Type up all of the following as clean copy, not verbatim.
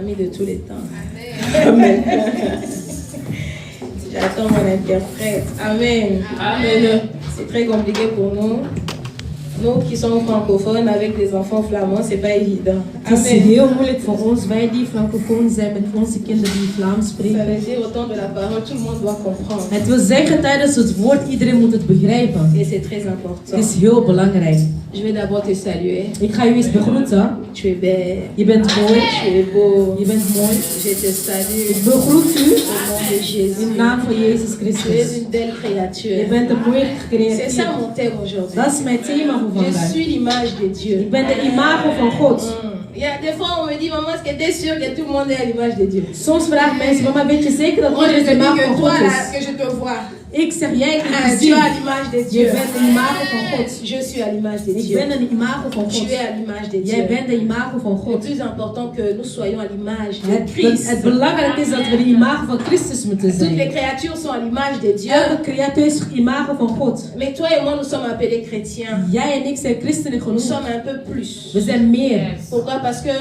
amis de tous les temps. Amen. J'attends mon interprète. Amen. Amen. C'est très compliqué pour nous. Nous qui sommes francophones avec des enfants flamands, c'est pas évident. Het is heel moeilijk voor ons, wij die francofoon zijn met onze kinderen die Vlaams Ça spreken. veut dire au temps de la parole, tout le monde doit comprendre. Het wil zeggen tijdens het woord, iedereen moet het begrijpen. Et c'est très important. Het is heel belangrijk. Je vais d'abord te saluer. Ik ga u eens begroeten. Tu es belle. Je bent mooi. Tu es beau. Je bent mooi. Je te salue. Ik begroet u Au nom de Jésus. in de naam van Jezus Tu es Christus. une belle Je créature. bent een mooie C'est creatuur. ça mon thème aujourd'hui. Dat is mijn thema voor Je vandaag. suis l'image de Dieu. Ik ben de imago van God. Il y a des fois on me dit, maman, est-ce que tu es sûre que tout le monde est à l'image de Dieu? Soms vragen mensen, mama, weet je zeker dat Moi je iedereen te de dis imago que van toi God là, is? que je te vois. Ik zeg, jij kunt Tu het es zien. à l'image de Je Dieu. bent de imago van God. Je suis à l'image de Ik Dieu. ben een imago van Tu God. es à l'image de Jij Dieu. bent de imago van Le God. plus important que nous soyons à l'image de Het Christ. belangrijke is dat we de imago van Christus moeten Toutes les zijn. créatures sont à l'image de Dieu. Elke creatuur is imago van God. Mais toi et moi, nous sommes appelés chrétiens. Jij en ik zijn christenen Nous genoemd. sommes un peu plus. We zijn meer. Pourquoi? Parce que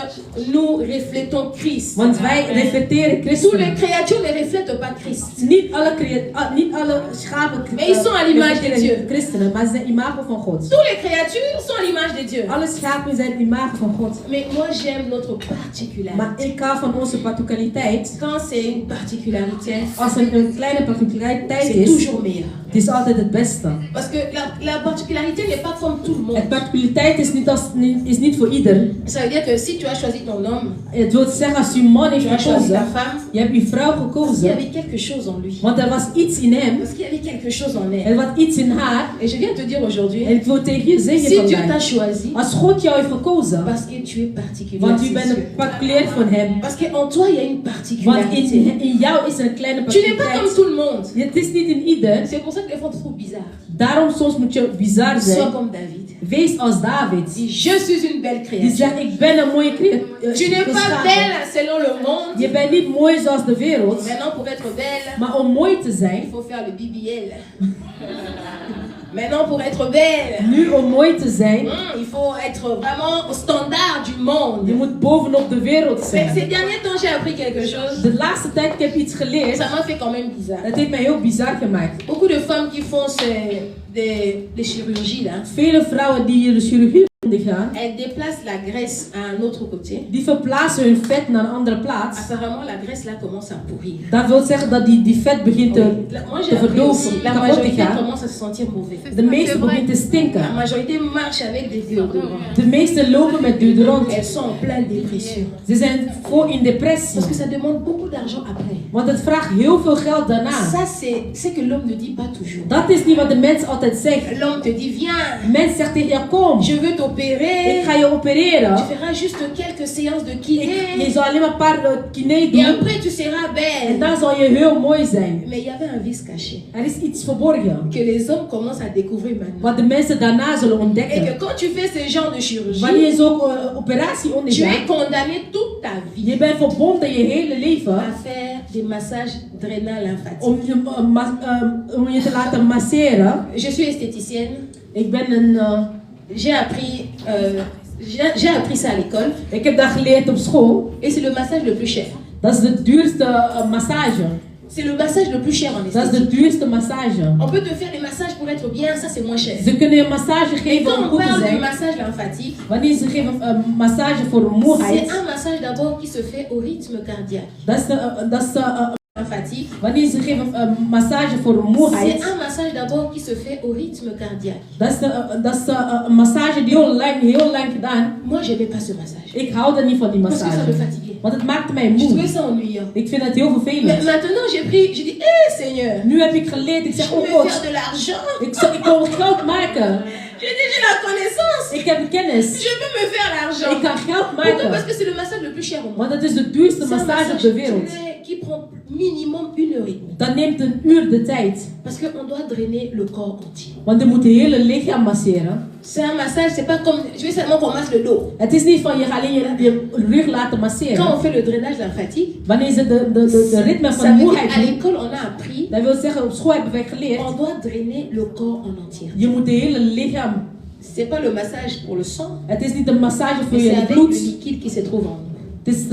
nous reflétons Christ. Want wij reflecteren Toutes les Christus. créatures ne reflètent pas Christ. Niet alle schapen Mais ils sont à l'image de Dieu. christenen, maar ze zijn imago van God. Toutes les créatures sont à l'image de Dieu. Alle schapen zijn imago van God. Mais moi, j'aime notre particularité. Maar ik hou van onze particulariteit. Quand c'est une particularité, Als er een kleine particulariteit c'est is, toujours meilleur. het is altijd het beste. Parce que la particularité n'est pas comme tout le Het monde. particulariteit is niet voor ieder. Ça veut dire que si tu as choisi ton homme, Het wil zeggen als je man heeft tu as choisi ta gekozen, femme, je hebt je vrouw parce qu'il y gekozen, avait quelque chose en lui. want er was iets in hem, Parce qu'il y avait quelque chose en elle. er was iets in haar. Et je viens te dire aujourd'hui, En ik wil tegen je zeggen si Dieu t'a vandaag, choisi, als God jou heeft gekozen, parce que tu es particulier, want à u ses bent yeux. een particulier van hem, Parce qu'en toi, il y a une want particularité. in jou is er een kleine Tu n'es pas comme particulariteit. tout le monde. Het is niet in ieder, C'est pour ça que les fois, on te trouve bizarre. daarom soms moet je bizar Sois zijn. comme David. Wees als David, Dis, je suis une belle die créature. zegt ik ben een mooie creatuur. Tu n'es pas belle selon le monde. Je bent niet mooi zoals de wereld, Maintenant, pour être belle, maar om mooi te il zijn, faut faire le BBL. Maintenant, pour être belle, nu om mooi te zijn, il faut être vraiment au standard du je monde. moet bovenop de wereld Ces zijn. derniers temps, j'ai appris quelque chose. De laatste tijd ik heb iets geleerd, Ça m'a fait quand même bizarre. dat heeft mij heel bizar gemaakt. Beaucoup de femmes qui font des chirurgies, là, Vele vrouwen die de chirurgie gaan, elles déplacent la graisse à un autre côté. die verplaatsen hun vet naar een andere plaats. Apparemment, la graisse là commence à pourrir. Dat wil zeggen dat die vet begint te Moi, j'ai appris aussi, la kapot te majorité gaan. commence à se sentir mauvais. De meeste begint te La stinken. majorité marche avec des déodorants. De meeste lopen met deodorant. Elles sont en pleine dépression. Ze zijn vol in depressie. Parce que ça demande beaucoup d'argent après. Want het vraagt heel veel geld daarna. Ça, c'est que l'homme ne dit pas toujours. Dat is niet wat de mens altijd zegt. L'homme te dit, viens, De mens zegt tegen je, kom, je veux ik t'opérer. ga je opereren. Tu feras juste quelques séances de Je kiné. zal alleen maar een paar kiné Et doen. après, tu seras En belle. dan zal je heel mooi zijn. Mais il y avait un vice caché. Er is iets verborgen. Que les hommes commencent à découvrir maintenant. Wat de mensen daarna zullen Et ontdekken. que quand tu fais ce genre de chirurgie, Wanneer je zo'n operatie tu ondergaat, es condamné toute ta vie je bent verbonden je hele leven à faire des massages drainants lymphatiques. om je te laten masseren. Je suis esthéticienne. Ik ben een... J'ai appris, j'ai appris ça à l'école. ik heb dat geleerd op school. Et c'est le massage le plus cher. Dat is de duurste massage. C'est le massage le plus cher en Dat is esthétique. de duurste massage. On peut te faire des massages pour être bien, ça c'est moins cher. Ze kunnen je massage Mais geven quand om on goed te parle de zijn. massage lymphatique, Wanneer ze geven massage voor c'est moeheid. un massage d'abord qui se fait au rythme cardiaque. Dat is Lymphatique, wanneer ze geven massage voor c'est moeheid. un massage d'abord qui se fait au rythme cardiaque. Dat is een massage die heel lang gedaan. Moi, j'aimais pas ce massage. Ik hou er niet van die Parce que ça me massage. fatiguait. Want het maakte mij Je trouvais moe. ça ennuyant. Ik vind het heel Mais vervelend. maintenant, j'ai dit, hé Seigneur, Nu heb ik geleerd. Ik je zeg, oh veux God, faire de l'argent. ik wil geld maken. J'ai la connaissance. Ik heb kennis. Je peux me faire l'argent. Ik kan geld Pourquoi? Parce maken. que c'est le massage le plus cher au monde. Want het is de duurste C'est un massage op massage de wereld. qui prend minimum 1 heure et demie. Dat neemt een uur de tijd. Parce qu'on doit drainer le corps entier. Want je moet je hele lichaam masseren. C'est un massage, c'est pas comme, je veux seulement qu'on masse le dos. Het is niet van je gaat alleen je rug laten Quand masseren. on fait le drainage lymphatique, Wanneer ze de ritme ça van veut dire moeheid qu'à doen, l'école on a appris, dat wil zeggen op school hebben wij geleerd. on doit drainer le corps en entier. Je moet de hele lichaam. C'est pas le massage pour le sang, Het is niet een massage voor mais c'est je avec le bloed. liquide qui se trouve en nous. Het is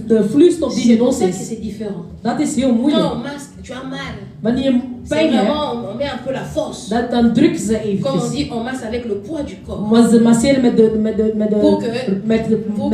de vloeistof die C'est in pour ons ça que is. c'est différent. Dat is heel Quand moeilijk. on masque, tu as mal. Wanneer je C'est pijn hebt, vraiment, on met un peu la force. dan drukken ze Comme on eventjes. dit, on masse avec le poids du corps. Maar ze masseren met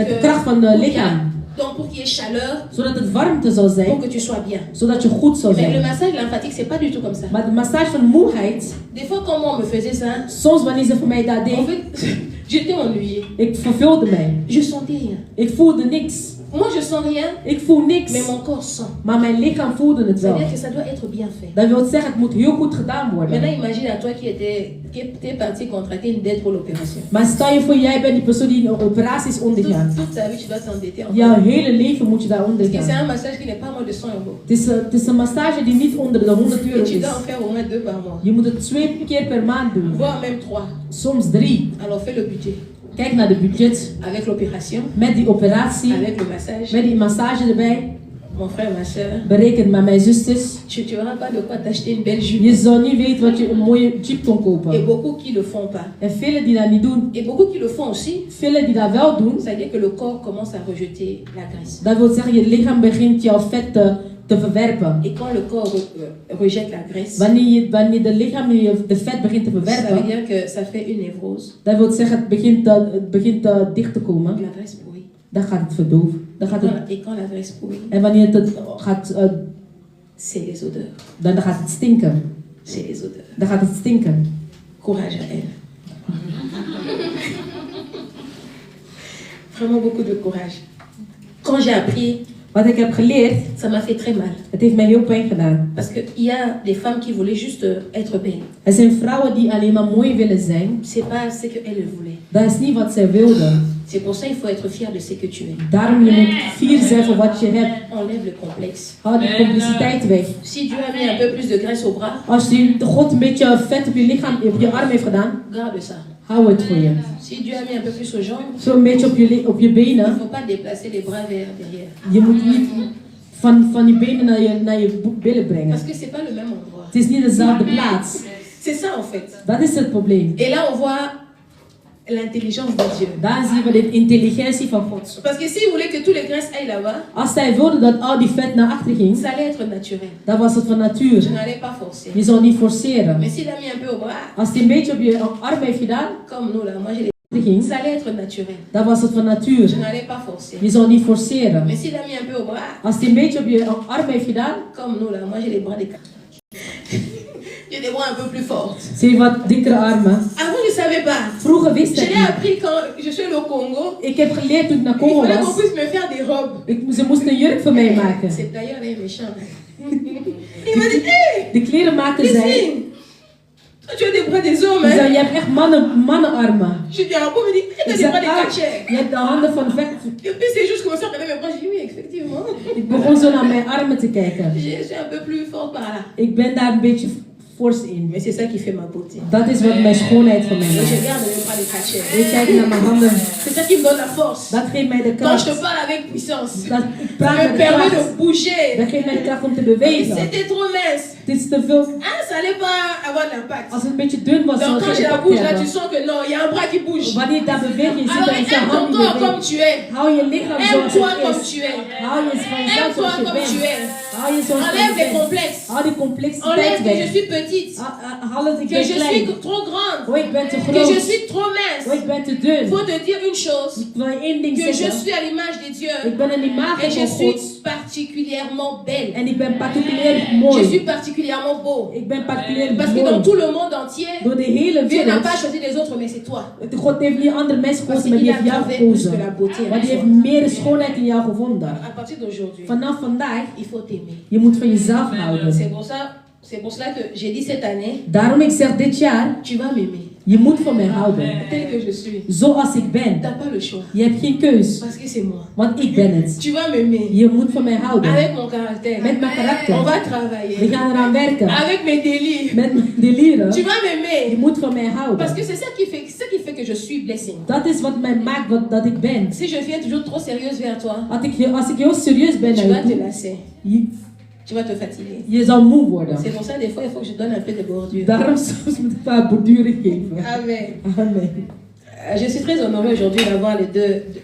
de kracht van het lichaam. Donc pour qu'il y ait chaleur, Zodat het warmte zal pour zijn. que tu sois bien. Zodat je goed zal Mais le zijn. massage lymphatique, c'est pas du tout comme ça. Maar de massage van moeheid. Des fois, quand moi on me faisait ça, Soms wanneer ze voor mij dat en deed. fait, j'étais ennuyée. Ik verveelde mij. Je sentais rien. Ik voelde niks. Moi, je sens rien, Ik voel niks. mais mon corps sent. Maar mijn lichaam voelde het wel. C'est-à-dire que ça doit être bien fait. Dat wil zeggen, het moet heel goed gedaan Maintenant, worden. imagine à toi qui était parti contracter une dette pour l'opération. Maar stel je voor, jij bent die persoon die een operatie is ondergaan. Toute ta vie, tu dois t'endetter. Jouw hele leven moet je daar Parce que c'est ondergaan. un massage qui n'est pas moins de 100 euros. Het is een massage die niet onder de 100 euro Et tu is. dois en faire au moins 2 par mois. Je moet het 2 keer per maand doen. Voire même 3. Soms 3. Alors fais le budget. Kijk naar de budget. Avec l'opération, Met die operatie. avec le massage. Met die massage erbij. Mon frère, ma soeur, Bereken met mijn zusters. tu n'auras pas de quoi t'acheter une belle jupe. Je zou niet weten wat je een mooie jeep kon Et kopen. beaucoup qui le font pas. En velen die dat niet doen. Et beaucoup qui le font aussi, Velen die dat wel doen. c'est-à-dire que le corps commence à rejeter la graisse. Dat wil zeggen, je lichaam begint jouw vet te verwerpen. Et quand le corps rejette la graisse, Wanneer de lichaam de vet begint te ça veut verwerpen, dire que ça fait une névrose. dat wil zeggen, het begint dicht te komen. La graisse pourrit. Dan gaat het verdoven. Dan gaat het, Et quand la graisse pourrit, en wanneer het gaat, c'est les odeurs. dan gaat het stinken. C'est les odeurs. Dan gaat het stinken. Courage à elle. Vraiment beaucoup de courage. Quand j'ai appris, Wat ik heb geleerd, ça m'a fait très mal. het heeft mij heel pijn gedaan. Parce qu'il y a des femmes qui voulaient juste être belles. Er zijn vrouwen die alleen maar mooi willen zijn. C'est pas ce qu'elles voulaient. Dat is niet wat zij wilden. C'est pour ça qu'il faut être fier de ce que tu es. Daarom je moet fier zijn voor wat je hebt. Enlève le complexe. Haal die compliciteit weg. Si Dieu a mis un peu plus de graisse au bras, Als God een beetje vet op je lichaam, op je arm heeft gedaan, garde ça. hou het voor je. Si Dieu a mis un peu plus aux jambes, Zo een beetje op je il ne benen. faut pas déplacer les bras vers derrière. Je moet niet van je benen naar je billen brengen. Parce que c'est pas le même endroit. Het is niet dezelfde plaats. C'est ça en fait. Dat is het probleem. Et là on voit l'intelligence de Dieu. Daar zien we de intelligentie van God. Parce que s'il voulait que tous les graisses aillent là-bas, Als zij wilde dat al die vet naar achter ging, ça allait être naturel. dan was het van Je natuur. n'allais pas forcer. Je zou niet forceren. Mais s'il a mis un peu au bras, Als hij een beetje op je arm heeft gedaan, comme nous là, moi j'ai les... ging, Ça allait être naturel. dan was het van Je natuur. n'allais pas forcer. Je zou niet forceren. Mais s'il a mis un peu au bras, Als hij een beetje op je arm heeft gedaan, comme nous là, moi j'ai les bras des j'ai des bras un peu plus fortes. zie je wat dikkere armen. Avant je savais pas. Vroeger wist Je ik l'ai niet. appris quand je suis allée au Congo. Ik heb geleerd toen ik naar Il Congo fallait qu'on was. puisse me faire des robes. Ze moesten een jurk voor mij maken. C'est d'ailleurs les méchants. Il m'a dit, hé, De klerenmaker zei, Christine, toi tu as des bras des hommes, die zei, hein. je hebt echt mannenarmen. Je dis, ah bon, il me dit, tu as Ik des bras zei, des ah, catchers. je hebt de handen van vecht. Et puis c'est juste commencé à regarder mes bras. J'ai dit, oui, effectivement. Ik begon zo naar mijn armen te kijken. Je suis un peu plus forte par là. Ik ben daar een beetje fors in. Mais c'est ça qui fait ma beauté. Dat is wat mijn schoonheid van mij Et je maakt. garde mes bras des catchers. Ik kijk naar mijn handen. C'est ça qui me donne la force. Dat geeft mij de Quand je te kracht. parle avec puissance, Dat ik ça praat me met de permet kracht. de bouger. Dat geeft mij de kracht om te Et bewegen. c'était trop mince. Het is te veel. Ah, ça allait pas avoir d'impact. Als het een beetje dun was, zou Donc het quand je geen la impact bouge là, tu hebben. sens que non, il y a un bras qui bouge. Wanneer je daar beweegt, je ziet Alors dat je zijn aime ton hand corps comme beweegt. tu es. Hou je lichaam zoals Aime-toi het comme is. tu es. Hou je van jezelf Aime-toi zoals je comme tu bent. es. Hou je zoals je Enlève les bent. complexes. Hou die Enlève complexiteit que je weg. suis petite. Haal het, ik Que ben je klein. suis trop grande. Oh, ik ben te Que je groot. suis trop Oh, mince. ik ben te dun. Il faut te dire une chose. Ik wil je één ding Que je zeggen. suis à l'image de Dieu. Ik ben een imago Et je van suis God. particulièrement belle. En ik ben particulier Je mooi. suis particulièrement beau. Ik ben particulier Parce que dans mooi. tout le monde entier, Door de hele Dieu n'a wereld. pas choisi les autres, mais c'est toi. God heeft niet andere mensen Parce gekozen, maar die qu'il a heeft jou trouvé plus que la gekozen. beauté. Want die heeft meer schoonheid in jou gevonden. À partir d'aujourd'hui, Vanaf vandaag, il faut t'aimer. je moet van jezelf houden. C'est pour cela que j'ai dit cette année, Daarom ik zeg dit jaar, tu vas m'aimer. je moet van mij houden. Tel que je suis. Zoals ik ben. T'as pas le choix. Je hebt geen keus. Parce que c'est moi. Want ik ben het. Tu vas m'aimer. Je moet van mij houden. Avec mon caractère. Met mijn On karakter. va We travailler. gaan eraan werken. Avec mes délires. Met mijn delieren. Tu vas Je m'aimer. moet van mij Parce houden. que c'est ça qui fait que je suis blessing. Dat is wat mij maakt dat ik ben. Si je viens toujours trop sérieuse vers toi, Als ik heel serieus ben tu naar vas te je, lasser. Tu vas te fatiguer. je zal moe worden. C'est pour ça, des fois, il faut que je donne un peu de bordure. Daarom soms moet ik een paar borduren geven. Amen. Amen. Je suis très honorée aujourd'hui d'avoir les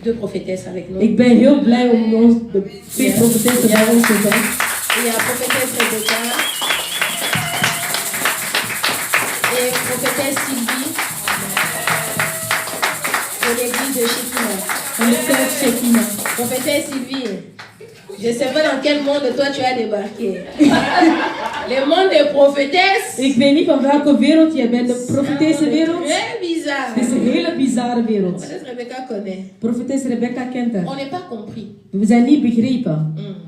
deux prophétesses avec nous. Ik ben heel blij om de twee profetessen bij ons te hebben. Il y a prophétesse Rebecca et prophétesse Sylvie de l'église de Shekina. Van de kerk Shekina. Prophétesse Sylvie, je ne sais pas dans quel monde toi tu as débarqué. Le monde des prophétesses. Ik weet niet van welke wereld jij bent, de profetese wereld. Très bizarre. Het is een hele bizarre wereld. Prophétesse Rebecca connaît. Profetesse Rebecca kent haar. On n'est pas compris. We zijn niet begrepen. Amen.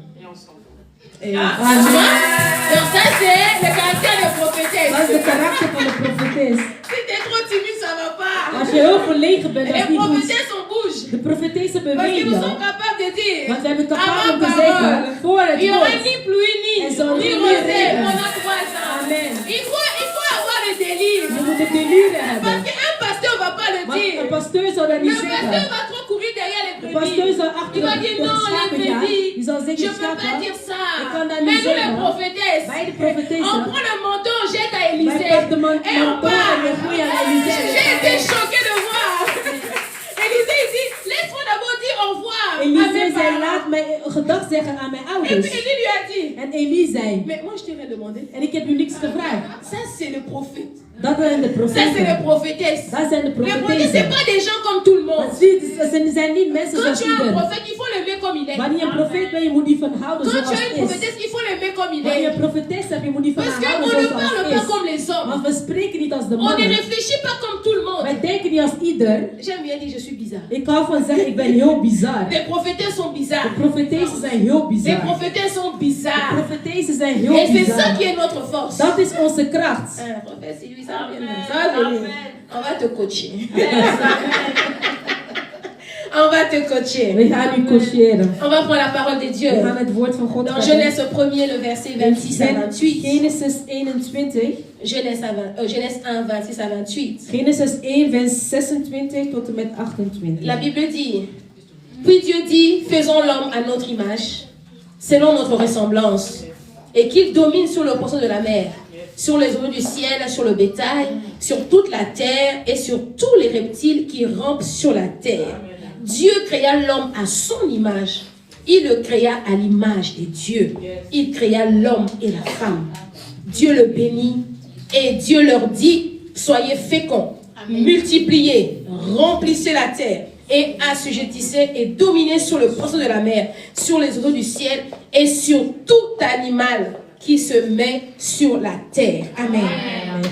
Donc ça c'est le caractère de prophétesse. Dat is de karakter van de profetes. Si tu es trop timide, ça va pas. Als je heel verlegen bent, dat is Les niet goed. prophétesses on bouge. De profetese Parce que nous bewegen. sommes capables de dire. Want wij zijn capabel Avant om te parole. zeggen, voor het Il y aura woord. ni pluie En zal ni niet rosée regen. pendant 3 ans. Amen. Il faut avoir le délire. Je moet het delire hebben. Parce qu'un pasteur ne va pas le Want dire. een pasteur zal dat Le niet pasteur zeggen. va trop courir derrière les De pasteur brebis. zal achter Il va dire de non, les schapen gaan. brebis. Die zal Je zeggen, ne peux pas schapen. dire ça. Ik kan dat Mais niet nous les zeggen. prophétesses, Wij de profetessen. on prend le manteau, on jette à Wij Élisée. pakken de Et on manteau en part. we gooien aan Elisée. J'ai été choquée de voir. Élisée il dit, laisse-moi d'abord dire au revoir à Elisée mes zei, parents. laat mij gedag zeggen aan mijn Et ouders. puis Élie lui a dit, En Elie zei, mais moi je t'aurais demandé. en ik heb u niks gevraagd. Ça c'est le prophète. Dat zijn de Ça c'est les profeten. prophétesses. Dat zijn de Les prophètes profetessen. c'est pas des gens comme tout le monde. Want zie, ze zijn niet mensen Quand zoals tu as un ieder. prophète, il faut l'aimer comme il est. Wanneer je een profeet bent, je moet die van houden Quand tu zoals as une is. prophétesse, il faut l'aimer comme il Wanneer je est. een profetes hebt, je moet die van Parce haar qu'on houden ne zoals parle pas is. comme les hommes. Want we spreken niet als de On ne mannen. réfléchit pas comme tout le monde. Wij denken niet als ieder. J'aime bien dire je suis bizarre. Ik hou van zeggen, ik ben heel bizar. Les prophétesses sont De bizarres. profetessen zijn heel Les bizar. prophétesses sont De bizarres. profetessen zijn heel Et c'est ça bizar. qui est notre force. Dat is onze kracht. Prophète Sylvie, ça va venir. Ça va venir. On va te coacher. On va te coacher. We gaan u coacheren. On va prendre la parole de Dieu. We gaan het woord van God Dans pakken. Genèse 1er, le verset 26 à 28. Genesis 21. Genèse 1, 26 à 28. Genesis 1, vers 26 tot en met 28. La Bible dit, puis Dieu dit, faisons l'homme à notre image, selon notre ressemblance, et qu'il domine sur le poisson de la mer, sur les oiseaux du ciel, sur le bétail, sur toute la terre et sur tous les reptiles qui rampent sur la terre. Dieu créa l'homme à son image. Il le créa à l'image de Dieu. Il créa l'homme et la femme. Dieu le bénit et Dieu leur dit, soyez féconds, multipliez, remplissez la terre et assujettissez et dominez sur le poisson de la mer, sur les oiseaux du ciel et sur tout animal qui se met sur la terre. Amen.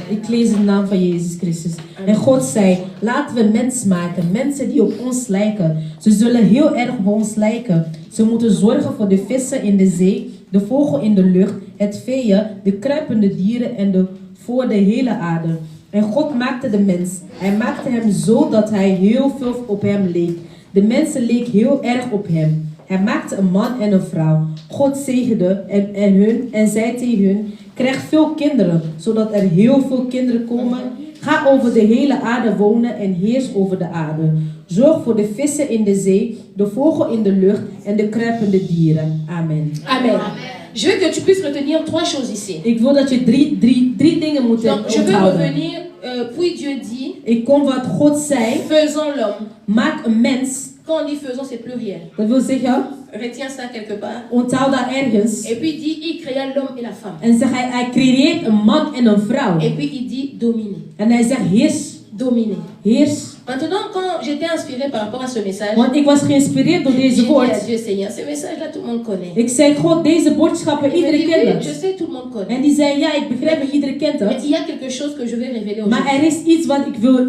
Ik lees in de naam van Jezus Christus. En God zei, laten we mens maken, mensen die op ons lijken. Ze zullen heel erg op ons lijken. Ze moeten zorgen voor de vissen in de zee, de vogel in de lucht, het vee, de kruipende dieren en voor de hele aarde. En God maakte de mens. Hij maakte hem zo dat hij heel veel op hem leek. De mensen leek heel erg op hem. Hij maakte een man en een vrouw. God zegende hun en zei tegen hun, krijg veel kinderen, zodat er heel veel kinderen komen. Ga over de hele aarde wonen en heers over de aarde. Zorg voor de vissen in de zee, de vogel in de lucht en de kruipende dieren. Amen. Amen. Je veux que tu puisses retenir 3 choses ici. Ik wil dat je drie dingen moet Donc, je veux onthouden. revenir, puis Dieu dit, Ik kom wat God zei, faisons l'homme. maak een mens. Quand on dit faisons, c'est pluriel. Dat wil zeggen, Retiens ça quelque part. onthoud dat ergens. Et puis il dit, il créa l'homme et la femme. En zeg hij creëert een man en een vrouw. Et puis il dit, dominer. En hij zegt heers, Dominer. heers. Maintenant, quand j'étais inspirée par rapport à ce message, Want ik was geïnspireerd door j'ai deze dit à woord. Dieu, Seigneur, ce message-là, tout le monde connaît. Ik zei, God, deze boodschappen, Il me iedereen dit, kent oui, het. je sais, tout le monde connaît. En die zei, ja, ik begrijp het, iedereen kent Mais het. il y a quelque chose que je vais révéler Maar aujourd'hui. er is iets wat ik wil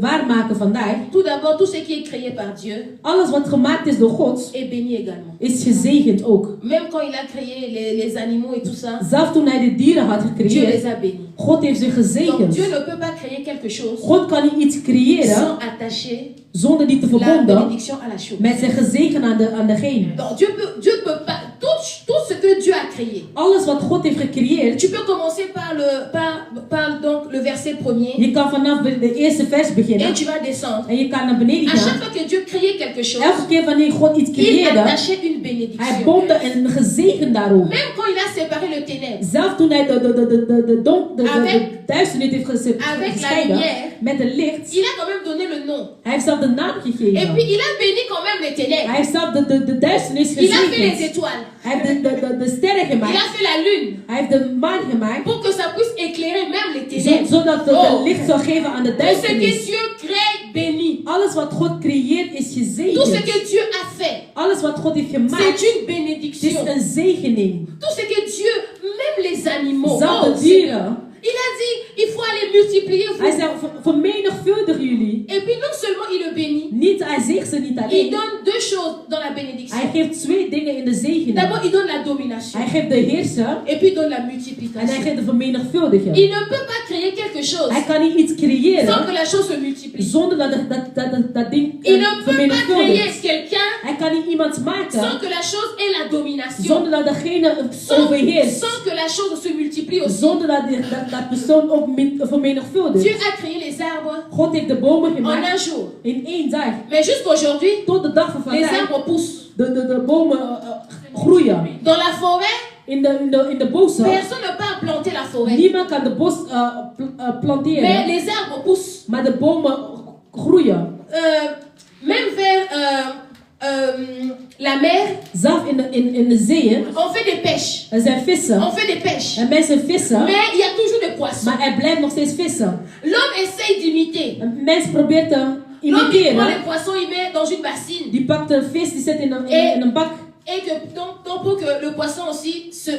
waarmaken vandaag. Tout d'abord, tout ce qui est créé par Dieu Alles wat gemaakt is door God, est béni également. is gezegend ook. Même quand il a créé les animaux et tout ça, Zelf toen hij de dieren had Dieu gecreëerd, les a bénis. God heeft ze Donc gezegend. Dieu ne peut pas créer quelque chose God kan niet iets creëren sans attacher zonder die te la verbonden bénédiction à la chose. met zijn gezegen aan degene. Donc Dieu peut pas, tout ce que Dieu a créé. Alles wat God heeft gecreëerd, Tu peux commencer par parle donc le verset premier. Je kan vanaf de eerste vers Et beginnen. tu vas descendre. En je kan naar beneden À chaque gaan. fois que Dieu créait quelque chose, Elke keer wanneer God iets il creëerde, attachait une hij bénédiction. bond er een gezegen daarop. Même quand il a séparé le ténèbre Zelf toen hij de duisternis heeft Avec gescheiden la lumière, met het licht, il a quand même donné le nom. hij heeft zelf de naam Et gegeven. puis il a béni quand même les ténèbres. Hij heeft zelf de duisternis Il a fait les gezegend. étoiles. Hij heeft de sterren Il a gemaakt. fait la lune. Hij heeft de maan gemaakt. Pour que ça puisse éclairer même les ténèbres. Zodat het Oh. licht zou geven aan de Tout ce que duisternis. Dieu crée, bénit. Alles wat God creëert is Tout ce gezegend. que Dieu a fait, Alles wat God heeft c'est gemaakt une is bénédiction. een zegening. Tout ce que Dieu, même les animaux, Zelfs oh, de dieren. il a dit, il faut aller multiplier Hij vous. zei, vermenigvuldig jullie. Et puis non seulement il le bénit, Niet, hij zegt ze niet il alleen. donne deux choses dans la bénédiction. Hij geeft twee dingen in de zegening. D'abord, il donne la domination. Hij geeft de heersen Et puis il donne la en hij multiplication. geeft de vermenigvuldigen. Il ne peut pas créer quelque chose Hij kan niet iets sans creëren que la chose se multiplie. zonder dat ding Il ne peut pas créer vermenigvuldigt. quelqu'un Hij kan niet iemand sans maken que la chose ait la domination. zonder dat degene Sans, overheerst. sans que la chose se multiplie aussi. Zonder dat persoon ook vermenigvuldigt. Dieu a créé les arbres God heeft de bomen en gemaakt un jour. in één dag. Mais jusqu'aujourd'hui, Tot de dag van les vandaag. arbres poussent. De bomen groeien. Dans la forêt, In de bossen. personne ne peut planter la forêt. Niemand kan de bos Mais planteren. les arbres poussent. Maar de bomen groeien. Même vers la mer, Zelf in de zeeën. on fait des pêches. Er zijn vissen. On fait des pêches. En mensen vissen. Mais il y a toujours des poissons. Maar er blijft nog steeds vissen. L'homme essaye d'imiter. Een mens probeert te L'homme il prend imiteren. les poissons, il met dans une bassine. Die pakt een vis, die zet in een bak. Et que, donc pour que le poisson aussi se...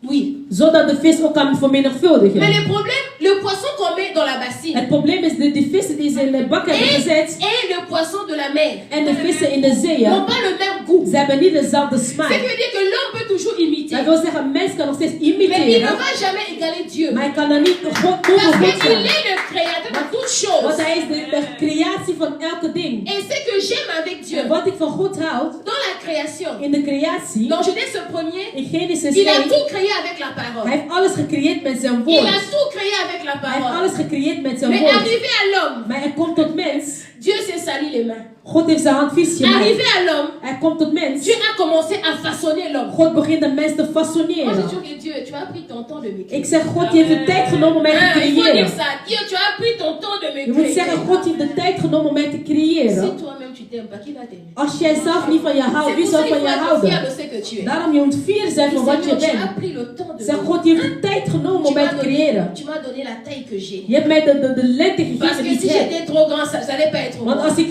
oui. Zodat de vis ook kan vermenigvuldigen. Mais le problème, le poisson qu'on met dans la bassine Het probleem is die vissen die ze in de bak hebben gezet. et le poisson de la mer En de vissen in de n'ont zeeën. pas le même goût. Ze hebben niet dezelfde Ce qui smaak. veut dire que l'homme peut toujours imiter. Dat wil zeggen, een mens kan nog steeds Mais il ne imiteren. va jamais égaler Dieu. Maar hij kan dan niet God Parce boven God qu'il zijn. est le créateur de toutes Want choses. hij is de creatie van elke ding. Et ce que j'aime avec Dieu, En wat ik van God houd, dans la création, in de creatie, dans Genèse 1er, in Genesis il a 1, tout créé avec la hij parole. heeft alles gecreëerd met zijn Il woord. a tout créé avec la Hij heeft parole. alles gecreëerd met zijn Mais woord. arrivé à l'homme, Maar hij komt tot mens. Dieu s'est sali les mains. God heeft zijn hand vies gemaakt. Arrivé à l'homme, Hij komt tot mens. Dieu a commencé à façonner l'homme. God begint de mens te Moi, je façonneren. dis toujours que Dieu, tu as pris ton temps de me créer. Ik zeg, God, je heeft de tijd genomen om mij te Il faut dire creëren. ça. Dieu, tu as pris ton temps de me Je moet créer. zeggen, God heeft de tijd genomen om mij te Si creëren. toi-même tu t'aimes pas, qui va t'aimer? Als jij zelf niet van je C'est houdt, wie pour zal ça qu'il van faut je être fier houden? de ce que tu es. Daarom je moet fier zijn van wat je Seigneur, tu as bent. pris le temps de Zeg, me God, je heeft de tijd genomen om mij te creëren. Tu m'as donné la taille que j'ai. Je hebt mij de lengte Parce gegeven que die si ik heb. j'étais trop grand, ça n'allait pas être Want moi. als ik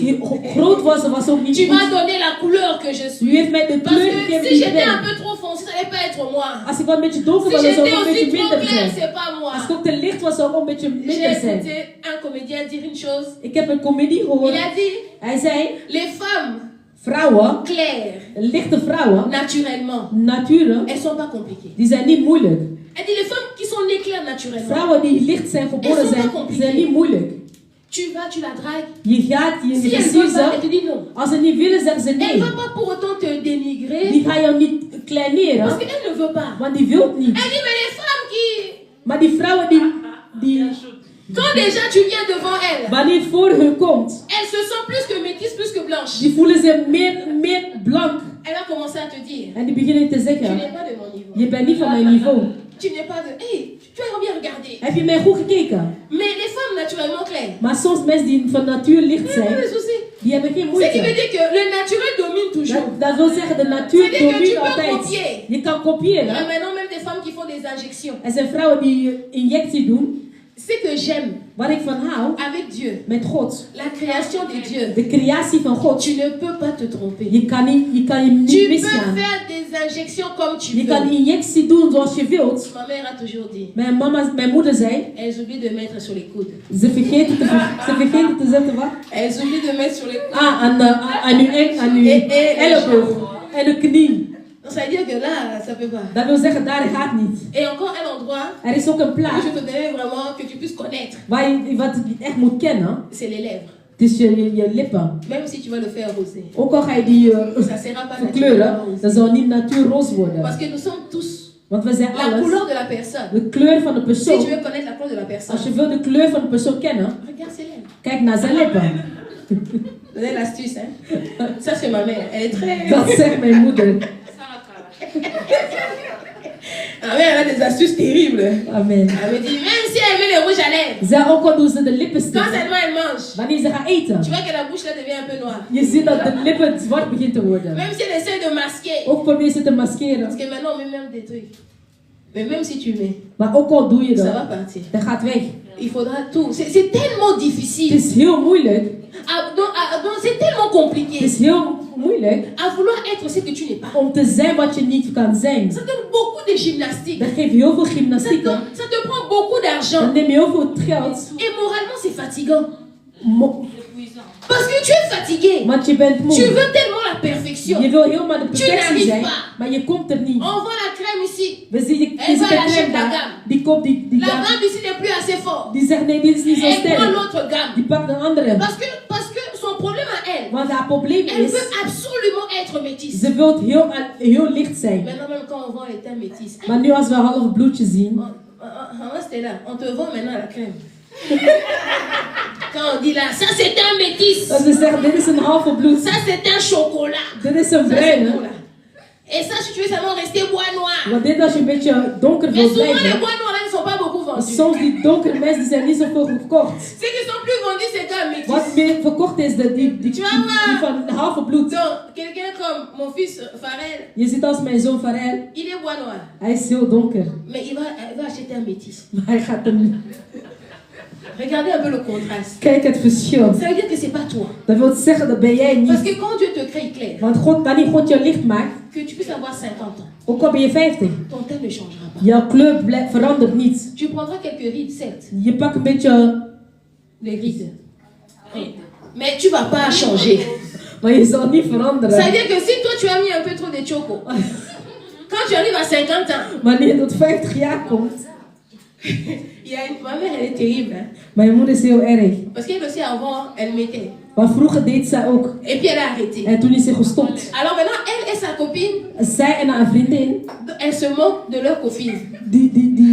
groot was, dan was het ook niet Tu m'as goed. donné la couleur que je U suis. heeft mij de Parce kleur que gegeven si die ik j'étais un ben. peu trop foncé, ça n'allait pas être moi. Als ik wat een beetje donker Si was, dan zou j'étais ik een aussi beetje trop minder clair, zijn. c'est pas moi. Als ik ook te licht was, zou ik ook een beetje J'ai minder zijn. écouté un comédien dire une chose. Ik heb een comedie Il gehoord. a dit, Hij zei, les femmes vrouwen, claires, lichte vrouwen, naturellement, naturen, elles sont pas compliquées. die zijn niet moeilijk. Elle dit, les femmes qui sont nées claires naturellement, Vrouwen die licht zijn geboren zijn niet moeilijk. tu vas, tu la dragues. Je gaat, je Si elle versiert veut pas, elle ze. te dit non. Als ze niet willen, zeggen ze Elle nee. ne va pas pour autant te dénigrer. Die gaan jou niet kleineren, Parce qu'elle ne veut pas. want die wil niet. Elle dit, mais les femmes qui... Maar die vrouwen die Quand déjà tu viens devant elles, wanneer voor hun komt, elles se sentent plus que métisses, plus que blanches. die voelen zich meer blank. Elle va commencer à te dire, En die beginnen te tu zeggen, n'es pas de mon niveau. je bent niet van mijn niveau. Tu n'es pas de... Hey, tu as bien regardé. Heb je mij goed gekeken? Mais les femmes naturellement claires, Maar soms mensen die van natuur licht il n'y a pas de zijn, souci. die hebben geen Ce qui veut moeite. dire que le naturel domine toujours. Dat wil zeggen, de natuur C'est-à-dire que tu domine peux altijd. copier. Je kan Il y a kopiëren. maintenant même des femmes qui font des injections. Er zijn vrouwen die injectie doen. Ce que j'aime Waar ik van hou, avec Dieu, met God. la création de Dieu, De creatie van God. tu ne peux pas te tromper. Je kan je niet Tu peux misgaan. faire des injections comme tu Je kan veux. injectie doen zoals je wilt. Ma mère a toujours dit, Mijn moeder zei, elles oublient de mettre sur les coudes. ze vergeten te zetten wat? Elles oublient de mettre sur les coudes. Ah, aan uw elleboog en uw knie. Ça veut dire que là, ça peut pas. Dat wil zeggen, daar gaat niet. Et encore un endroit Er is ook een où plaats je te donnais vraiment que tu puisses connaître, wat je echt moet kennen. c'est les lèvres. Het is je lippen. Même si tu vas le faire rosé, Ook al ga je die ça sera pas naturellement verkleuren, rosé. dan zal het niet natuurroos worden. Parce que nous sommes tous Want we zijn La alles. couleur de la personne. De kleur van de Si persoon. tu veux connaître la couleur de la personne, Als je wil de kleur van de persoon kennen, regarde ses lèvres. kijk naar zijn lippen. Donnez l'astuce, hein. Ça, c'est ma mère. Elle est très... Dat zegt mijn moeder. Ma mère, elle a des astuces terribles. Amen. Elle me dit, même si elle met le rouge à lèvres, Zij ook al doen ze de lippenstift. quand seulement elle mange, Wanneer ze gaan eten. tu vois que la bouche là devient un peu noire. Je ziet dat de lippen zwart begint te worden. Même si elle essaie de masquer. Ook probeer ze te maskeren. Parce que maintenant, on met même des trucs. Mais même si tu mets, Maar ook al doe je ça va dat, partir. dat gaat weg. Il faudra tout. C'est tellement Het difficile. is heel moeilijk. Donc, c'est tellement Het compliqué. is heel moeilijk À vouloir être ce que tu n'es pas. om te zijn wat je niet kan zijn. Ça donne beaucoup de gymnastique. Dat geeft heel veel Ça gymnastiek. te prend beaucoup d'argent. Dan neem je heel veel geld. Et moralement, c'est fatigant. Mo- Parce que tu es fatigué. Want je bent Tu moe. veux tellement la perfection. Je wil helemaal de perfectie n'arrives zijn, pas. maar je komt er niet. On voit la crème ici. We zien je Elle va de lâcher crème la daar. gamme. Die koopt die La gamme. gamme ici n'est plus assez forte. Die zegt nee, dit is niet zo Elle prend sterk. l'autre gamme. Die pakt een andere. Parce que son problème à elle, Want haar probleem elle is, veut absolument être métisse. ze wil heel licht zijn. Maintenant, même quand on vend les teints métis, Maar nu als we half bloedje zien, c'était là. On te vend maintenant la crème. Quand on dit là, ça c'est un métis. dat ze zeggen dit is een halve bloed. Ça c'est un chocolat. Dit is een Ça c'est bruine. pour là. Et ça, si tu veux seulement rester bois noir. Want dit als je een beetje donker Mais wil souvent, les blijven. bois noirs là ne sont pas beaucoup vendus. Soms die donkere mensen die zijn niet zoveel verkocht. Ceux qui sont plus vendus, c'est un métis. Wat meer verkocht is, die van een halve bloed. Donc, quelqu'un comme mon fils Farel, Je ziet als mijn zoon Farel, il est bois noir. hij is heel donker. Mais il va acheter un métis. Maar hij gaat hem... Regardez un peu le contraste. Kijk het verschil. Ça veut dire que c'est pas toi. Dat wil zeggen, dat ben jij Parce niet. que quand Dieu te crée clair, Want wanneer God je licht maakt, que tu puisses avoir 50 ans, ook al ben je 50, ton teint ne changera pas. jouw kleur verandert niet. Tu prendras quelques rides, certes, Je pakt een beetje, des rides. Mais tu vas pas changer. maar je zal niet Ça veut veranderen. dire que si toi tu as mis un peu trop de choco, quand tu arrives à 50 ans, Wanneer je tot 50 jaar komt, ma mère elle est terrible. Hein? mijn moeder is heel erg. Parce qu'elle aussi avant, elle mettait. Maar vroeger deed zij ook. Et puis elle a arrêté. En toen is ze gestopt. Alors maintenant, elle et sa copine, Zij en haar vriendin, elles se moquent de leur copine.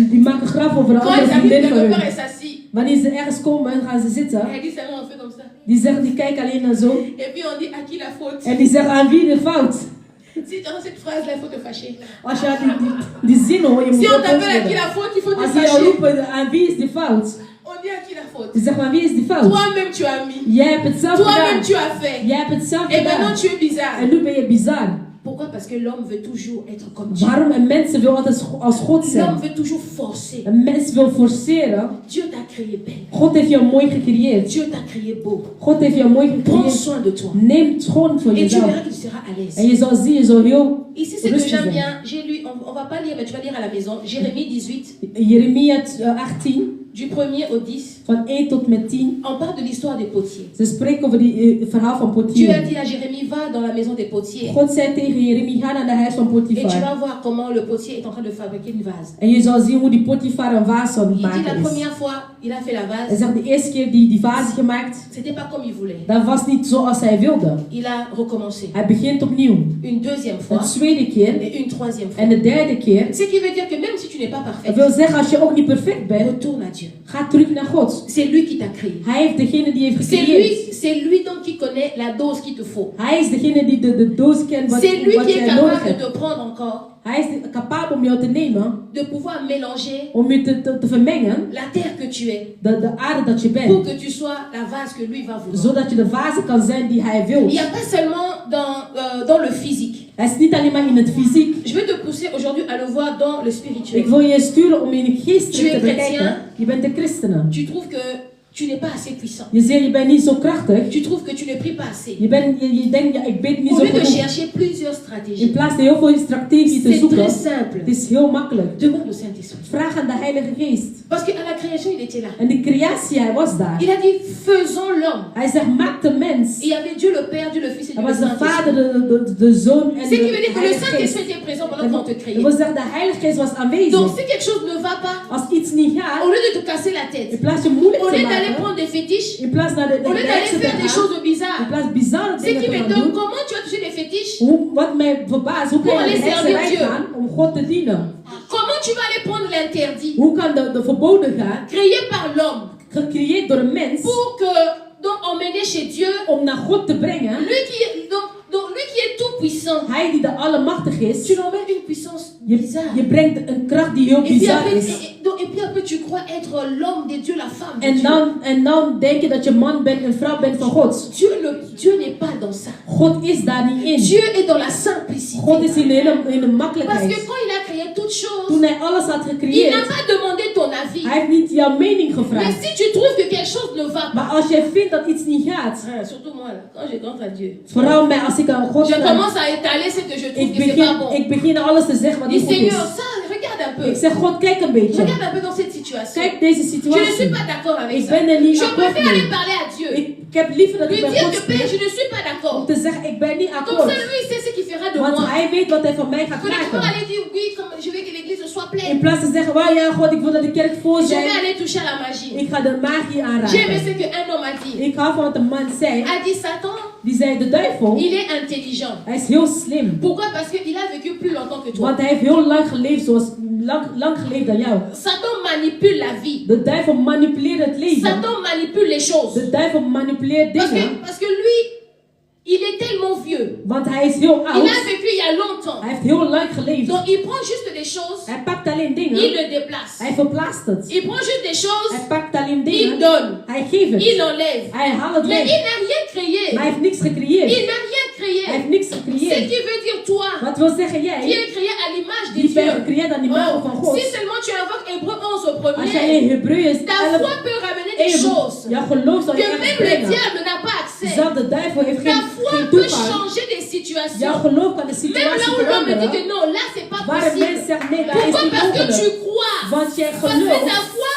die maken grap over een Quand andere elles arrivent vriendin van quelque part, hun. elles s'assient. Wanneer ze ergens komen, gaan ze zitten. Elle dit seulement on fait comme ça. Die kijken alleen naar zo. Et puis on dit à qui la faute. En die zeggen aan wie de fout. Si tu as cette phrase là, il faut te fâcher. Als je die zin hoort, je Si moet on ook t'appelle à qui worden. la faute, il faut te Als je jou fâcher. roepen aan wie is de fout. On dit à qui la faute. Je zegt maar wie is die fout? Toi-même tu as mis. Jij hebt het zelf Toi-même gedaan. tu as fait. Jij hebt het zelf Et maintenant gedaan. tu es bizarre. En nu ben je bizar. Pourquoi? Parce que l'homme veut toujours être comme Dieu. Waarom? En mensen willen altijd als God L'homme zijn. veut toujours forcer. Een mens wil forceren. Dieu t'a créé belle. God heeft jou mooi gecreëerd. Dieu t'a créé beau. God heeft jou mooi Prends gecreëerd. soin de toi. Neem schoon voor Et tu jezelf. verras que tu seras à En l'aise. je zal zien, je zal heel Ici, c'est que rustig j'aime zijn. bien. J'ai lu, on va pas lire, mais tu vas lire à la maison. Jérémie 18, Jeremia 18, du 1er au 10. van 1 tot met 10. On parle de l'histoire des potiers. Ze spreken over het verhaal van Dieu a Potier. dit à Jérémie, va dans la maison des potiers. God zei tegen Jeremia, ga naar de huis van Et tu Potifar. vas voir comment le potier est en train de fabriquer une vase. En je zal zien hoe die Potifar een vaas aan het Il dit la maken is. première fois, il a fait la Hij vase. zegt de eerste keer die vaas gemaakt, C'était pas comme il voulait. dat was niet zoals hij wilde. Il a recommencé. Hij begint opnieuw. Une deuxième De fois tweede keer et une troisième fois. en de derde keer. Ce qui veut dire que même si tu n'es pas Dat parfait, wil zeggen, als je ook niet perfect bent, retourne à Dieu. ga terug naar God. C'est lui qui t'a créé. Hij heeft degene die heeft C'est gecreëerd. lui donc qui connaît la dose qu'il te faut. Hij is degene die de doos kent wat, C'est lui wat qui est jij nodig capable hebt. de te prendre encore, Hij is capabel om jou te nemen, de pouvoir mélanger om je te vermengen, la terre que tu es de aarde dat je pour bent. que tu sois la vase que lui va vouloir. Zodat je de vase kan zijn die hij wil. Il n'y a pas seulement dans le physique. Hij is niet alleen maar in het fysiek. Je vais te pousser aujourd'hui à le voir dans le Ik spirituel. wil je sturen om in het geestelijk Tu te es bekijken. chrétien. Je bent de christenen. Tu trouves que tu n'es pas assez puissant. Je zegt, je bent niet zo krachtig. Tu trouves que tu ne pries pas assez. Je denkt, ja, ik ben niet Au zo lieu de genoeg. chercher plusieurs In stratégies, plaats van heel veel strategie te c'est zoeken, très simple. het is heel makkelijk. Demande au Saint-Esprit. Vraag aan de Heilige Geest. Parce qu'à la création, il était là. En de creatie, hij was daar. Il a dit, faisons l'homme. Hij zegt, maak de mens. Il y avait Dieu le Père, Dieu le Fils et Hij Dieu le was de Vader, Saint-Esprit. de Zoon en Ce qui veut de dire que le Heilige Geest. Saint-Esprit était présent pendant qu'on te Dat créait. wil zeggen, de Heilige Geest was aanwezig. Donc si quelque chose ne va pas, Als iets niet gaat, au lieu de te casser la in tête, plaats van moeilijk au te lieu d'aller maken, prendre des fétiches, in plaats naar de au lieu d'aller heksen te faire des gaan, choses in bizarres, plaats bizarre ce dingen qui te gaan m'étonne, doen, comment tu as touché des fétiches? wat mij verbaast, hoe kan Pour je aller naar de servir hekserij Dieu. gaan om God te dienen? Comment tu vas aller prendre l'interdit Hoe kan de verboden gaan, créé par l'homme gecreëerd door een mens, pour que donc emmener chez Dieu om naar God te brengen? donc lui qui est tout puissant. Hij die de allemachtig is, Tu l'emmènes une puissance je bizarre. brengt een kracht die heel Et puis, bizar après, is. et puis après tu crois être l'homme de Dieu, la femme de En dan denk je dat je man bent en vrouw bent van God. Dieu. Dieu n'est pas dans ça. God is daar niet in. Dieu est dans la simplicité. God is in de Parce que makkelijkheid. quand il a créé toutes choses, Toen hij alles had il n'a gecreëerd, pas demandé ton avis. hij heeft niet jouw mening Mais gevraagd. si tu trouves que quelque chose ne va Maar pas, als jij vindt dat iets niet gaat, surtout moi là, quand je rentre à Dieu, vooral mij als ik aan God je sta, commence à étaler ce que je trouve que c'est pas bon. ik begin alles te zeggen wat Dis niet goed is. Seigneur, ça, regarde un peu. Ik zeg God, kijk een beetje. Regarde un peu dans cette situation. Kijk deze Je ne suis situatie. pas d'accord avec Ik ça. ben er niet Je akkoord préfère aller mee. parler à Dieu. Ik heb liever dat Lui ik bij dire God que Père, spreek je ne suis pas om d'accord. te zeggen ik ben niet Comme akkoord. ça, lui, il sait ce qu'il fera de Want moi. hij weet wat hij van mij gaat Que de pouvoir maken. aller dire oui, comme je veux que l'église soit In pleine. plaats van te zeggen, well, ja God, ik wil dat de kerk vol Je vais zijn. aller toucher à la magie. Ik ga de magie J'ai aimé aanraken. ce qu'un homme a dit. Ik hou van wat de man zei. A dit Satan, Die zei, de duivel, il est intelligent. hij is heel slim. Pourquoi? Parce qu'il a vécu plus longtemps que toi. Want hij heeft heel lang geleefd, zoals lang geleefd dan jou. Satan manipule la vie. De duivel manipuleert het leven. Satan manipule les choses. De duivel manipuleert dingen. Parce que lui, il est tellement vieux. Want hij is heel Il oud. a vécu il y a longtemps. Hij heeft heel lang geleefd. Donc il prend juste des choses, Hij pakt alleen dingen. il le déplace. Hij verplaatst het. Il prend juste des choses, Hij pakt alleen il dingen. donne, Hij geeft het. il enlève. Hij haalt het Mais weg. il n'a rien créé. Maar hij heeft niks gecreëerd. Il n'a rien créé. Hij heeft niks Ce gecreëerd. qui veut dire toi, Wat wil zeggen qui jij? est créé à l'image de Die bent Dieu. gecreëerd aan de imago van God. Si seulement tu invoques Hébreu 11 au Als jij premier, in Hebreeën ta 11 foi peut ramener des choses jouw geloof zal que je echt même le brengen. diable n'a pas accès. Zelfs de duivel heeft Ta geen foi peut toegang. changer des situations. Jouw geloof kan de Même situatie là où l'homme me dit que veranderen. non, là c'est pas Waar een possible. mens zegt nee, dat is Pourquoi? niet Parce que tu mogelijk. crois. Want jij Parce que gelooft. ta foi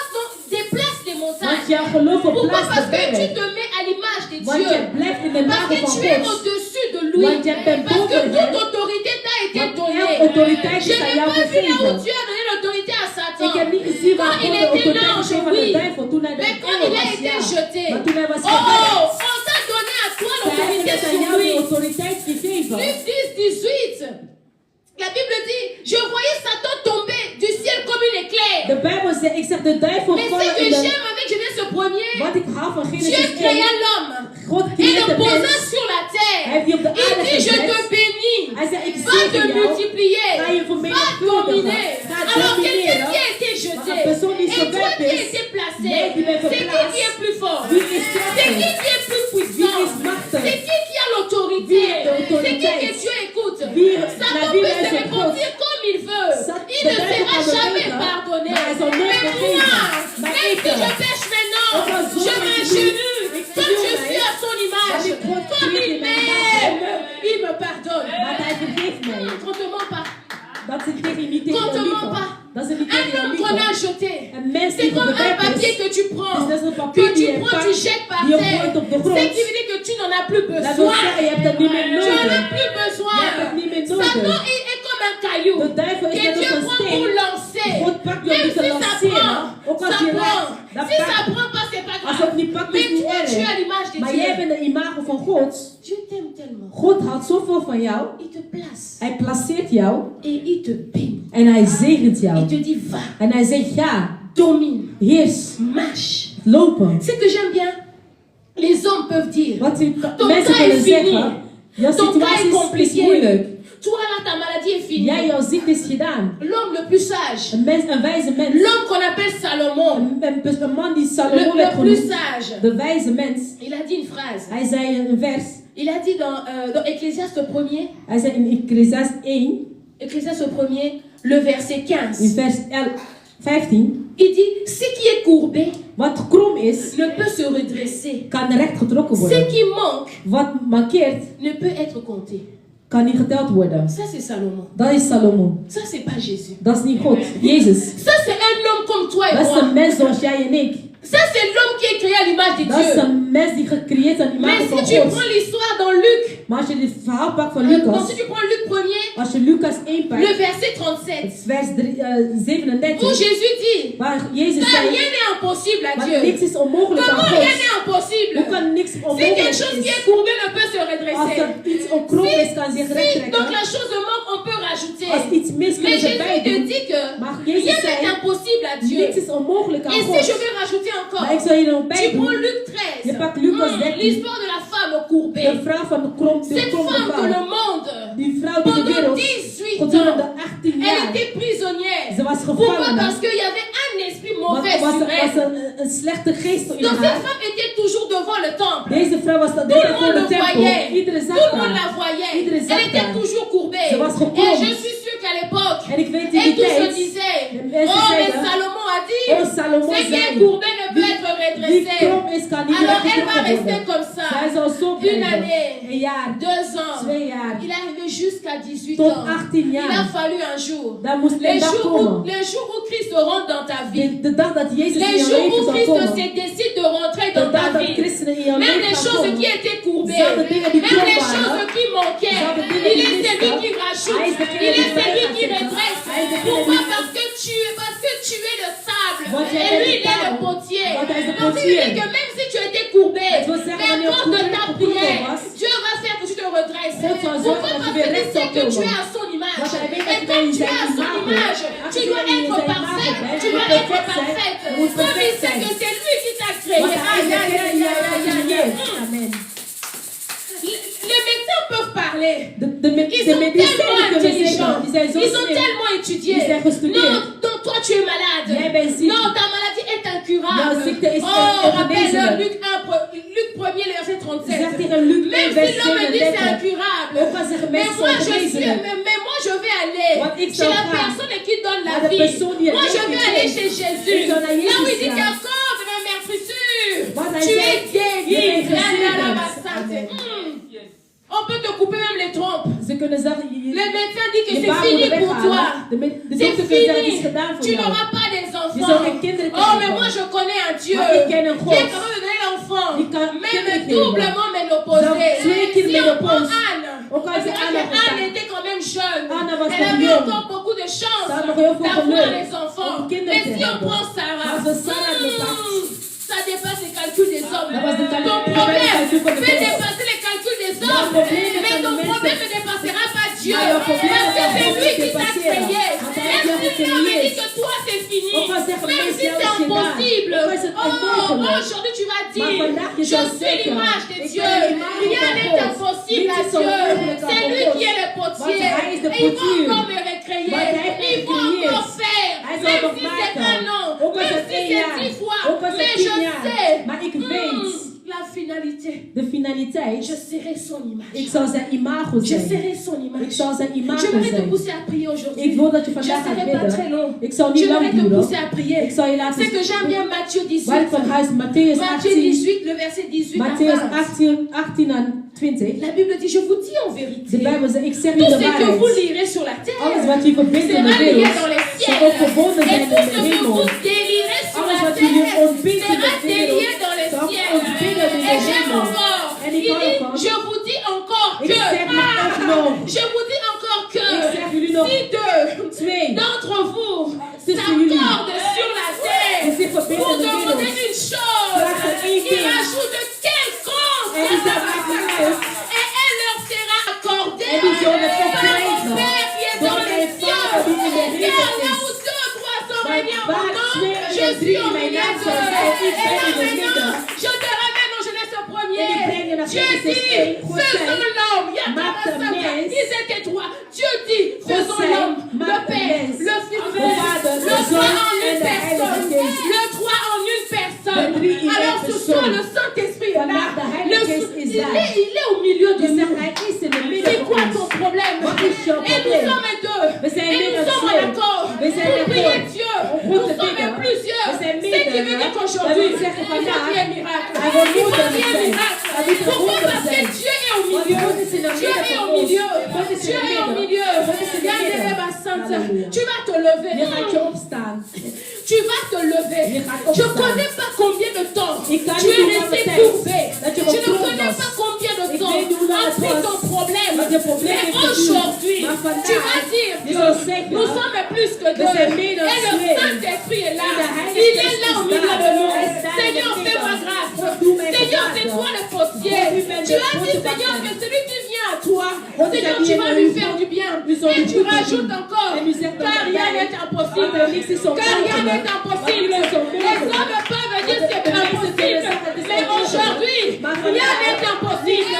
déplace les Want montagnes. jouw geloof Pourquoi? verplaatst Parce de que tu bergen. te mets à l'image de Want Dieu. jij blijft in de Parce naam que van tu es God. au-dessus de lui. Want jij bent Parce que boven toute hem. autorité t'a été Want donnée. elke autoriteit Je is aan n'ai jou pas vu là où gegeven. Dieu a donné l'autorité à Satan. Ik heb niet gezien waar Quand God il de était autoriteit l'ange, gegeven aan de oui. duivel toen hij de Mais quand engel il a was. été Ja. jeté, Maar toen hij was oh, gewerkt. on t'a donné à toi Zij hebben l'autorité net aan sur jou de lui. autoriteit gegeven. Luc 10, 18. La Bible dit, je voyais Satan tomber du ciel comme une éclair. De Bijbel zegt, ik zeg de duivel Mais ce vallen que in de... j'aime avec Genèse premier, Wat ik hou van Dieu Genesis 1. créa l'homme God et creëert le de posa mens. sur la Hij terre. heeft die op de Il aarde dit, je te gezet. bénis. Hij zei, ik Va te zegen jou. multiplier. Ga je Va vermenigvuldigen. dominer. Ga Alors quelqu'un domineren. qui a été jeté. Maar een persoon die Et toi verwerpt qui a is. été placé. Jij die bent C'est qui verplaatst. qui est plus fort? Wie is C'est sterker? qui est plus Wie puissant? is machtig? C'est qui a l'autorité? Wie heeft de C'est qui autoriteit? que Dieu écoute? Wie Satan naar peut wie se luistert repentir God? comme il veut. Il De ne duivel sera kan jamais bewegen, pardonné. maar hij zal nooit Mais vergeven. moi, Maar même ik si je wel. pêche maintenant, Ook al je zondig m'agenouille. ik Comme je verdoe suis mij. à son image, Want ik word comme il in mijn image. m'aime, il me pardonne. Want hij vergeeft mij. On te ment pas. Dat is tegen niet tegen Qu'on te jou ment liefde. pas. Dat is niet Un tegen jou homme qu'on a liefde. jeté, Een mens c'est die comme un verwerkt papier is. que tu prends, Dus dat is een que papier die tu je prends, tu pakt, jettes par die je terre. gooit op de grond. C'est qui veut dire que tu n'en as plus Dat wil besoin. zeggen, je hebt het niet meer Tu n'en nodig. as plus besoin. Je hebt het niet meer Satan nodig. est comme un caillou De duivel is que net Dieu als een prend pour steen. lancer. God pakt je om Même je te si ça lanceren. prend, Ook als ça je prend. laat, dat Si ça pakt. prend pas, c'est pas Als grave. het niet pakt, is Mais het niet toi, tu es à erg. l'image de Maar jij Dieu. bent de imago van God. Dieu t'aime tellement. God houdt zoveel van jou. Il te place Hij placeert jou. et il te bénit. En hij zegent jou. Il te dit va, En hij zegt ga, domine, heers, marche. lopen. Ce que j'aime bien, les hommes peuvent dire, Wat ton mensen cas est kunnen fini. zeggen. Jouw Ton cas situatie est is compliqué. moeilijk. Toi là, ta maladie est finie. Jij, jouw ziekte is gedaan. L'homme le plus sage, Een wijze mens. l'homme qu'on appelle Salomon, Een man die Salomo werd le plus genoemd. sage, De wijze mens. il a dit une phrase. Hij zei een vers. Il a dit dans Ecclésiaste 1er, Hij zei in Ecclesiastes 1, Ecclésiaste 1er, le verset in 15. vers 15. Il dit, ce qui est courbé Wat krom is, ne peut se redresser. kan recht getrokken Ce worden. qui manque Wat mankeert, ne peut être compté. kan niet geteld worden. Ça c'est Salomon. Dat is Salomo. Ça c'est pas Jésus. Dat is niet God. Jezus. Ça c'est un homme comme toi et Dat is moi. een mens zoals jij en ik. Ça c'est l'homme qui est créé à l'image de Dat is Dieu. een mens die gecreëerd aan Mais imago van si tu God. prends l'histoire dans Luc, Maar als je dit verhaal pakt van donc Lucas, si tu prends Luc 1er, als je Lucas 1 le pakt, verset 37, vers où 37, Jésus dit, waar Jezus car zei, rien n'est impossible à maar Dieu. niks is onmogelijk aan Comment rien God. n'est impossible? Hoe kan niks Si onmogelijk quelque chose qui is? est courbé ne peut se Als redresser. er iets onkromp is, kan zich recht Si donc trekken. la chose manque, on peut rajouter. Als iets mis, Mais kunnen ze Jésus bijdoen. te dit que rien n'est impossible à Dieu. niks is onmogelijk aan Et God. si je vais rajouter encore, Maar ik zal hier nog tu bij prends doen. Luc 13, Je pakt Lucas 13. l'histoire de la femme courbée. De vrouw van de Cette kromde femme que le vrouw. monde, Die vrouw die de pendant wereld 18 gedurende ans, 18 elle jaar. était prisonnière. Ze was Pourquoi? gevangen. Parce qu'il y avait un esprit Want mauvais er was sur elle. een slechte geest in Donc cette haar. femme était toujours devant le temple. Deze vrouw was Tout le voor monde de le tempel. voyait. Iedereen Tout zag le monde la haar. voyait. Iedereen Elle zag était haar. toujours courbée. Ze was Et gekromd. je suis sûre qu'à l'époque, En ik weet in et die tout se tijd. disait, de mensen oh mais zeiden, Salomon a dit, oh, Salomon ce qui est zei, courbé ne peut être Die redressé. krom is kan niet Alors elle va rechtgetrokken rester worden. comme ça. Zij zal zo Une blijven. année, Een jaar. 2 ans. 2 jaar. Il est arrivé jusqu'à 18 Tot ans. 18 Il a jaar. fallu un jour. Daar moest Les een dag komen. jours où Christ rentre dans ta vie. De dag dat Jezus in Les jouw jours leven où zal Christ komen. se décide de rentrer De dans ta dag dat vie. christenen in jouw Même leven les gaan choses komen. qui étaient courbées, Zelfde dingen die même krom les waren. choses qui manquaient, Zelfde dingen il die est celui misten. qui rajoute, Hij is degene il die est celui bij qui gaat redresse. zetten. Hij is degene Pourquoi? die- Parce que tu es le sable Want jij et bent lui de il est le tafel. potier. Want hij is de Donc il potier. dit que même si tu étais courbé, Het wil zeggen, mais à wanneer cause de je ta gekropen prière, was, Dieu va faire que tu te redresses. God zal zorgen Pourquoi? dat je Parce weer que recht tu sais zal que tu komen. es à son image. Want hij weet Et dat quand jij tu es zijn à son imago. image, Als tu je dois in être zijn parfait. imago bent, Tu je dois moet être perfect zijn. parfaite. Je moet Comme il perfect sait zijn. que c'est lui qui t'a créé. Want hij Aïe, is aïe, degene aïe, die jou aïe, aïe, aïe. gecreëerd. Amen. Les médecins peuvent parler. De Ils sont medicijnen tellement kunnen zeggen, intelligents. die zijn zo Ils ont slim. tellement étudié. Die zijn gestudeerd. Non, donc toi tu es malade. Jij bent ziek. Non, ta maladie est incurable. Jouw ziekte is Oh, rappelle ongeneeslijk. Luc 1er, verset 37. Zeg tegen Luc 1, Même vers si l'homme dit c'est 37. incurable. Ook al zeggen Mais mensen moi, je suis, ongeneeslijk. mais moi je vais aller Want ik chez zal la gaan. personne qui donne la Naar de vie. persoon die het Moi je leven vais aller geeft. chez Jésus. Ik zal naar Là où Jezus il dit gaan. qu'accorde ma meurtrissure. Want hij Tu es zegt, guéri. je bent La, la, la, ma gezegend. sainte. Amen. On peut te couper même les trompes. Ze kunnen zeggen, Le médecin dit que je c'est baarmoeder fini pour toi. weghalen. De C'est dokter kan zeggen, het is fini. gedaan voor Tu jou. n'auras pas des Je enfants. zal geen kinderen Oh, krijgen. mais moi je connais un Dieu Maar ik ken een qui God. est capable de donner l'enfant. Die kan Même kinderen geven. doublement ménopausée. Zelfs 2 keer Si on prend menopauze. Anne, Ook al on is verra Anne que gestaan. Anne était quand même jeune. Anne was Elle nog avait jong. encore beaucoup de chance Ze had nog heel veel d'avoir geluk les enfants. om kinderen Mais te si on hebben. prend Sarah, Als we Sarah bepakt. ça dépasse les calculs des hommes. Dat was de calcul- Ton de problème calcul van de fait mens. dépasser les calculs des Jouw hommes. problemen Mais van de ton mensen. problème ne dépassera pas Dieu. Maar jouw problemen Parce que gaan c'est God lui qui t'a dépasseren. créé. Want hij heeft jou Même si l'homme gecreëerd. dit que toi c'est fini. Ook al zeggen Même mensen si jou c'est is gedaan. impossible. Ook al is het Oh, onmogelijk. aujourd'hui tu vas Maar dire, vandaag je je zal suis zeggen, l'image de ik Dieu. ben l'image Rien van n'est God. impossible à Niets is Dieu. onmogelijk aan C'est lui God. qui est le potier. Want hij is de Et il va potier. encore me recréer. Want hij heeft Il va gecreëerd. encore faire. Hij zal Même nog si c'est maken. 1 an. Ook al is Même het si 1 c'est jaar. 10 fois. Ook al is het Mais 10 je jaar. sais. Maar ik weet. La finalité. De finaliteit. Je serai son image. Ik zal zijn imago Je zijn. serai son Ik image. zal zijn imago J'aimerais te zijn. pousser à prier aujourd'hui. Ik wil dat je Je vandaag gaat serai pas très bidden. long. Ik zal niet lang J'aimerais te duren. pousser à prier. Ik zal je laten C'est que j'aime bien Matthieu waar ik 18. van huis Matthäus Matthieu 18, 18, le verset 18 à Matthäus 20. 18 en 20. La Bible dit, je vous dis en vérité, De Bijbel zegt, ik zeg tout u de ce que vous waarheid. lirez sur la Alles terre wat u verbindt in de sera lié wereld, dans les zal ook ciels. verbonden Et zijn tout in ce de que hemel. vous délirez sur Alles la wat jullie terre ontbindt in sera de wereld, délié dans les zal ciels. ontbinden in de Et j'aime hemel. encore. En Il ik hou dit, ervan. je vous dis encore Ik que. zeg nog echt nog. Je vous dis encore que. Ik zeg jullie nog Si deux twee d'entre vous tussen jullie s'accordent sur la die terre zich verbinden pour in de demander wereld. une chose, Vraag er één il ding. ajoute quelconque En die zal maken uit. et elle leur sera accordée En die zullen het par verkrijgen. mon Père qui est Door dans les mijn Vader die in de cieux. hemel Car là is. où deux, trois sont Maar réunis en waar mon nom, twee en je drie suis in au mijn milieu naam d'eux. zullen zijn, ik Et ben là in het maintenant, midden. je te ramène en Genèse En ik premier. breng je naar Dieu Genesis dit, 1, God faisons zei, l'homme. Il y a maak de 45 ans. mens. Ils étaient trois. Dieu dit, faisons zei, l'homme, le maak de Père, mens. le Fils, De Vader, le de Trois Zoon en en une de personne. Heilige Geest. Le Trois en une personne. De drie in één Alors ce soir, persoon. le Saint-Esprit est là. Vandaag de Heilige Geest is daar. Il est au milieu de Je nous. zegt, hij is in de midden C'est van quoi ons. ton problème? Wat is jouw Et nous probleem? sommes deux. We zijn Et meer nous dan sommes en twee. accord. We zijn Pour prier akkoord. Dieu. Om Nous God te sommes bidden. plusieurs. We zijn Ce qui veut meerdere. dire qu'aujourd'hui, Dat wil zeggen il faut vandaag, qu'il y ait un miracle. hij wil Il faut wonderen qu'il y ait un zijn. miracle. Hij moet een Pourquoi? wonder Parce que zijn. Dieu est au Want milieu. God is in de Dieu midden est van au ons. milieu. God is in Dieu de est au midden. milieu. God is in de Regardez midden. ma sainte. Halleluja. Tu vas te lever. Je gaat je opstaan. Tu vas te lever. Je gaat Je opstaan. connais pas combien de temps Ik kan tu niet es hoe lange resté tijd courbé. dat je Je ne gekromd connais was. pas combien de Ik temps weet niet hoe lang a het pris was. ton problème. Wat je probleem Mais heeft geduurd. aujourd'hui, Maar vandaag, tu vas dire je que zal zeggen, nous sommes plus que deux. zijn meer dan Et le twee. Saint-Esprit est là. En de Heilige Il est Geest là is au milieu daar. de nous. Hij is daar in Seigneur, het fais-moi midden. grâce. God, doe mij Seigneur, genade. c'est toi le potier. God, u bent tu as dit, Seigneur, que celui qui vient à toi, Seigneur, tu vas lui faire du bien. Et tu rajoutes encore, car rien n'est impossible. Car rien n'est impossible. Les hommes peuvent dire c'est impossible. Mais aujourd'hui, rien n'est impossible.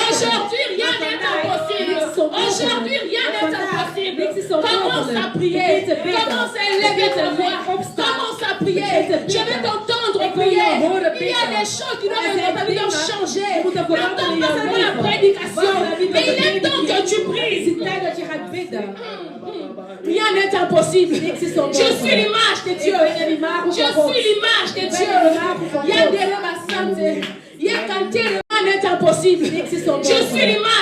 Aujourd'hui, rien n'est impossible. Aujourd'hui, rien n'est impossible. Commence à prier. Commence à élever ta voix. Commence à prier. Je vais t'entendre prier. Il y a des choses qui doivent changer. N'entends pas seulement la prédication. Mais il est temps que tu pries. Rien n'est impossible. Je suis l'image de Dieu. Je suis l'image de Dieu. Il y a des hommes à santé. Il y a quand rien n'est impossible. Je suis l'image